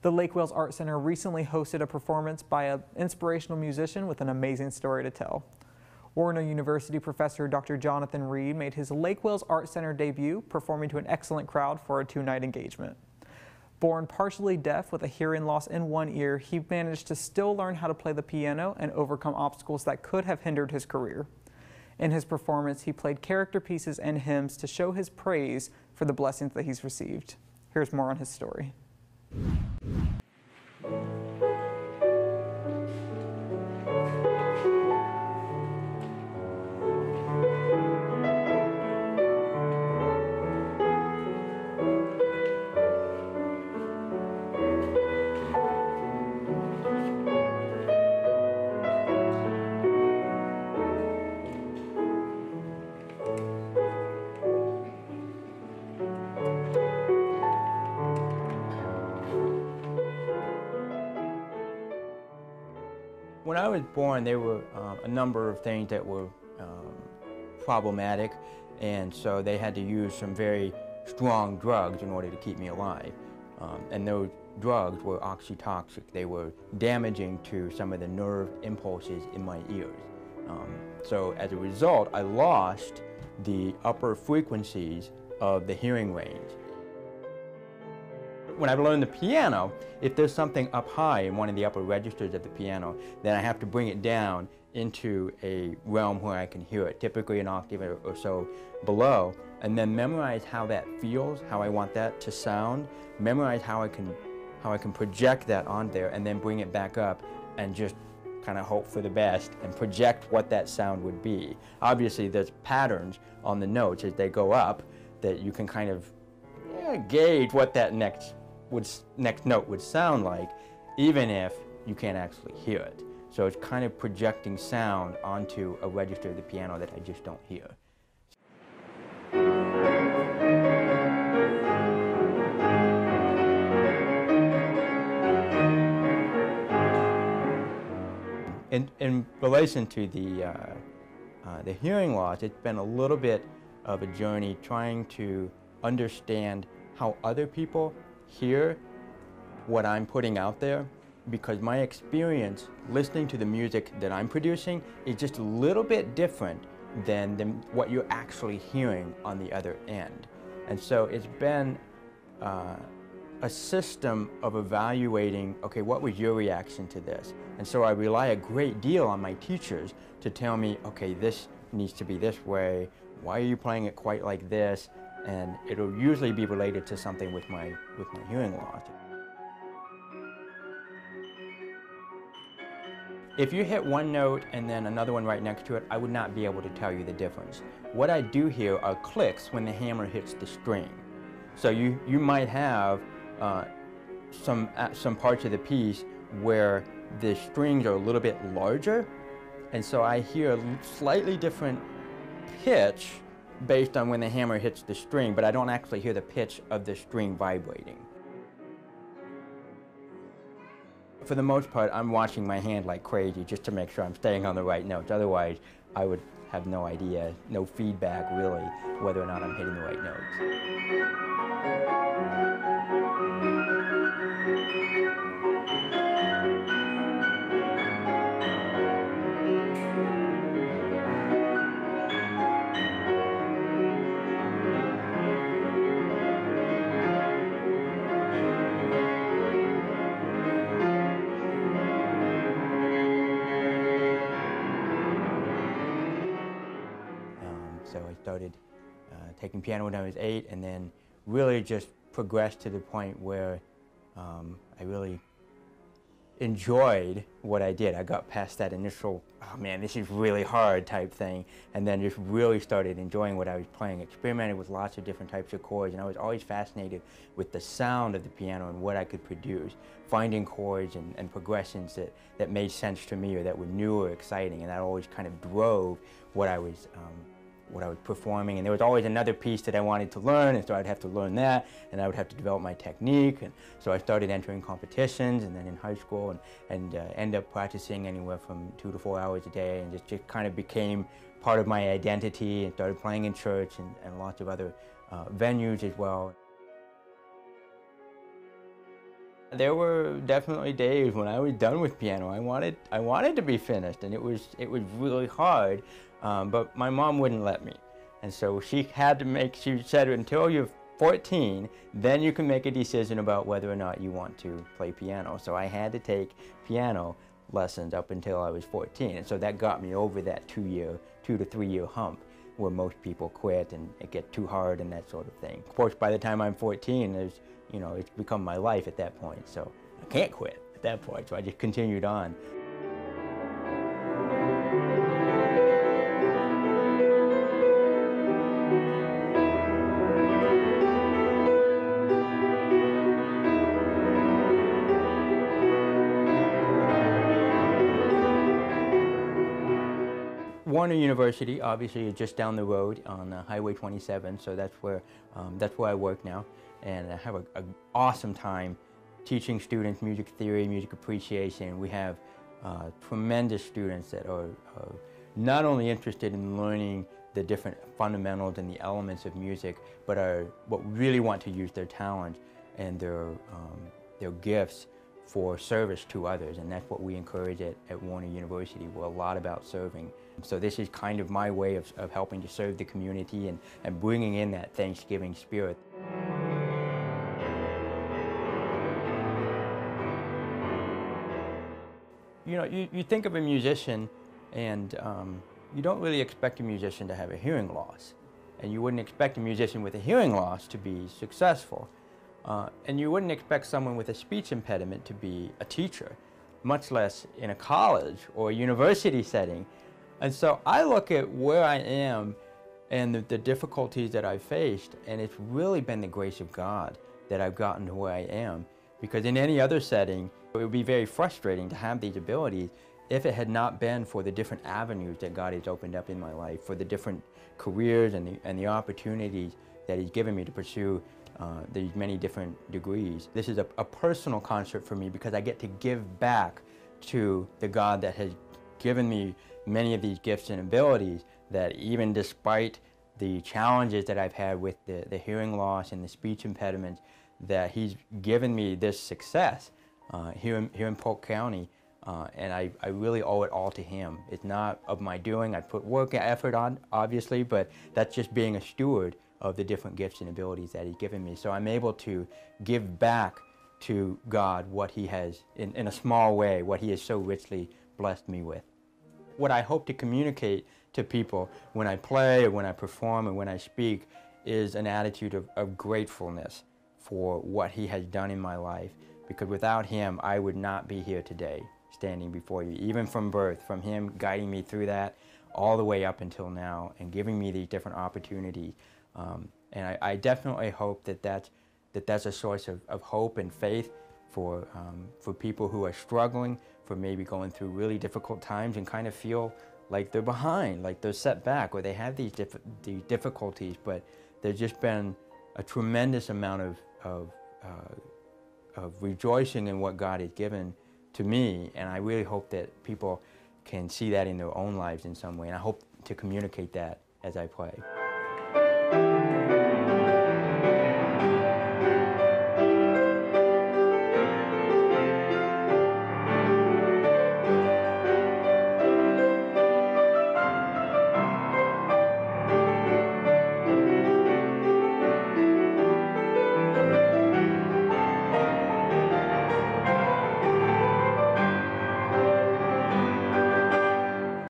The Lake Wales Art Center recently hosted a performance by an inspirational musician with an amazing story to tell. Orono University professor Dr. Jonathan Reed made his Lake Wales Art Center debut, performing to an excellent crowd for a two-night engagement. Born partially deaf with a hearing loss in one ear, he managed to still learn how to play the piano and overcome obstacles that could have hindered his career. In his performance, he played character pieces and hymns to show his praise for the blessings that he's received. Here's more on his story. When I was born, there were a number of things that were problematic, and so they had to use some very strong drugs in order to keep me alive. And those drugs were oxytoxic. They were damaging to some of the nerve impulses in my ears. So as a result, I lost the upper frequencies of the hearing range. When I learn the piano, if there's something up high in one of the upper registers of the piano, then I have to bring it down into a realm where I can hear it, typically an octave or so below, and then memorize how that feels, how I want that to sound, memorize how I can project that on there, and then bring it back up and just kind of hope for the best and project what that sound would be. Obviously, there's patterns on the notes as they go up that you can kind of gauge what that next note would sound like, even if you can't actually hear it. So it's kind of projecting sound onto a register of the piano that I just don't hear. In relation to the hearing loss, it's been a little bit of a journey trying to understand how other people hear what I'm putting out there, because my experience listening to the music that I'm producing is just a little bit different than what you're actually hearing on the other end. And so it's been a system of evaluating, okay, what was your reaction to this? And so I rely a great deal on my teachers to tell me, okay, this needs to be this way, why are you playing it quite like this? And it'll usually be related to something with my hearing loss. If you hit one note and then another one right next to it, I would not be able to tell you the difference. What I do hear are clicks when the hammer hits the string. So you might have some parts of the piece where the strings are a little bit larger, and so I hear a slightly different pitch based on when the hammer hits the string, but I don't actually hear the pitch of the string vibrating. For the most part, I'm watching my hand like crazy just to make sure I'm staying on the right notes. Otherwise, I would have no idea, no feedback really, whether or not I'm hitting the right notes. So I started taking piano when I was 8, and then really just progressed to the point where I really enjoyed what I did. I got past that initial, oh man, this is really hard type thing, and then just really started enjoying what I was playing, experimented with lots of different types of chords, and I was always fascinated with the sound of the piano and what I could produce, finding chords and progressions that made sense to me or that were new or exciting, and that always kind of drove what I was performing. And there was always another piece that I wanted to learn, and so I'd have to learn that, and I would have to develop my technique. And so I started entering competitions, and then in high school, and ended up practicing anywhere from 2 to 4 hours a day, and just kind of became part of my identity, and started playing in church and lots of other venues as well. There were definitely days when I was done with piano. I wanted to be finished, and it was really hard, but my mom wouldn't let me. And so she said, until you're 14, then you can make a decision about whether or not you want to play piano. So I had to take piano lessons up until I was 14. And so that got me over that 2 to 3 year hump where most people quit and it gets too hard and that sort of thing. Of course, by the time I'm 14, it's become my life at that point. So I can't quit at that point. So I just continued on. Warner University, obviously, is just down the road on Highway 27, so that's where I work now, and I have an awesome time teaching students music theory, music appreciation. We have tremendous students that are not only interested in learning the different fundamentals and the elements of music, but really want to use their talents and their gifts for service to others, and that's what we encourage at Warner University. We're a lot about serving. So this is kind of my way of helping to serve the community and bringing in that Thanksgiving spirit. You know, you think of a musician and you don't really expect a musician to have a hearing loss. And you wouldn't expect a musician with a hearing loss to be successful. And you wouldn't expect someone with a speech impediment to be a teacher, much less in a college or a university setting. And so I look at where I am and the difficulties that I've faced, and it's really been the grace of God that I've gotten to where I am. Because in any other setting, it would be very frustrating to have these abilities if it had not been for the different avenues that God has opened up in my life, for the different careers and the opportunities that He's given me to pursue these many different degrees. This is a personal concert for me because I get to give back to the God that has given me many of these gifts and abilities, that even despite the challenges that I've had with the hearing loss and the speech impediments, that He's given me this success here in Polk County, and I really owe it all to Him. It's not of my doing. I put work and effort on, obviously, but that's just being a steward of the different gifts and abilities that He's given me. So I'm able to give back to God what He has, in a small way, what He has so richly blessed me with. What I hope to communicate to people when I play or when I perform and when I speak is an attitude of gratefulness for what He has done in my life, because without Him I would not be here today standing before you, even from birth, from Him guiding me through that all the way up until now and giving me these different opportunities. And I definitely hope that's a source of hope and faith for people who are struggling, for maybe going through really difficult times and kind of feel like they're behind, like they're set back, or they have these difficulties. But there's just been a tremendous amount of rejoicing in what God has given to me, and I really hope that people can see that in their own lives in some way, and I hope to communicate that as I play.